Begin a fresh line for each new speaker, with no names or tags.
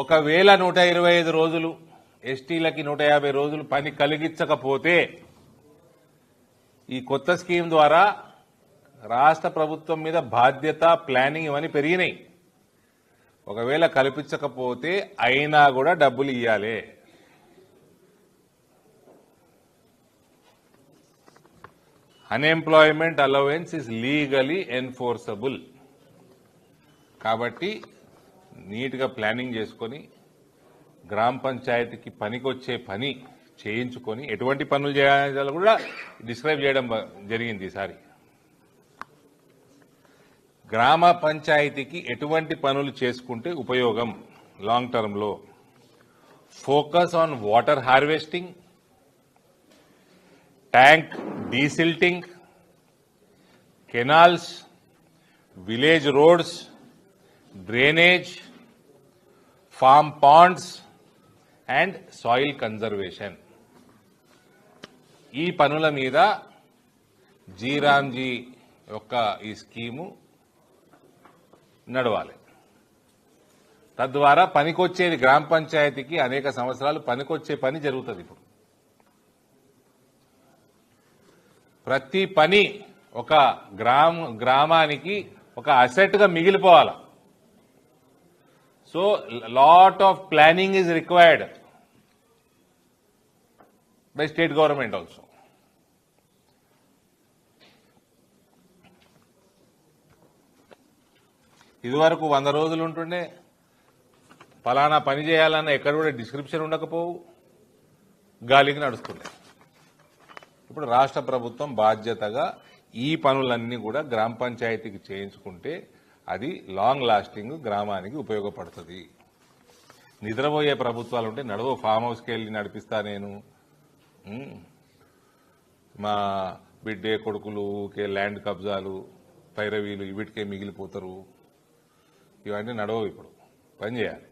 ఒకవేళ 125 రోజులు ఎస్టీలకి 150 రోజులు పని కలిగించకపోతే ఈ కొత్త స్కీమ్ ద్వారా రాష్ట్ర ప్రభుత్వం మీద బాధ్యత, ప్లానింగ్ ఇవన్నీ పెరిగినాయి. ఒకవేళ కల్పించకపోతే అయినా కూడా డబ్బులు ఇవ్వాలి. Unemployment allowance is legally enforceable. కాబట్టి నీట్గా ప్లానింగ్ చేసుకొని గ్రామ పంచాయతీకి పనికొచ్చే పని చేయించుకొని ఎటువంటి పనులు చేయాలో కూడా డిస్క్రైబ్ చేయడం జరిగింది. ఈసారి గ్రామ పంచాయతీకి ఎటువంటి పనులు చేసుకుంటే ఉపయోగం లాంగ్ టర్మ్లో: focus on water harvesting, tank desilting, canals, village roads, drainage, farm ponds and soil conservation. ఈ పనుల మీద జీరాంజీ యొక్క ఈ స్కీము నడవాలి. తద్వారా పనికొచ్చేది గ్రామ పంచాయతీకి అనేక సంవత్సరాలు పనికొచ్చే పని జరుగుతుంది. ఇప్పుడు ప్రతి పని ఒక గ్రామానికి ఒక అసెట్గా మిగిలిపోవాలి. So lot of planning is required by state government also. ఇదివరకు 100 రోజులు ఉంటుండే, ఫలానా పని చేయాలన్న ఎక్కడ కూడా డిస్క్రిప్షన్ ఉండకపోవు, గాలికి నడుస్తుండే. ఇప్పుడు రాష్ట్ర ప్రభుత్వం బాధ్యతగా ఈ పనులన్నీ కూడా గ్రామ పంచాయతీకి చేయించుకుంటే అది లాంగ్ లాస్టింగ్, గ్రామానికి ఉపయోగపడుతుంది. నిద్రపోయే ప్రభుత్వాలు ఉంటే నడవ ఫామ్ హౌస్కి వెళ్ళి నడిపిస్తా నేను, మా బిడ్డే కొడుకులుకే ల్యాండ్ కబ్జాలు, పైరవీలు వీటికే మిగిలిపోతారు. ఇవన్నీ నడవవు. ఇప్పుడు పని చేయాలి.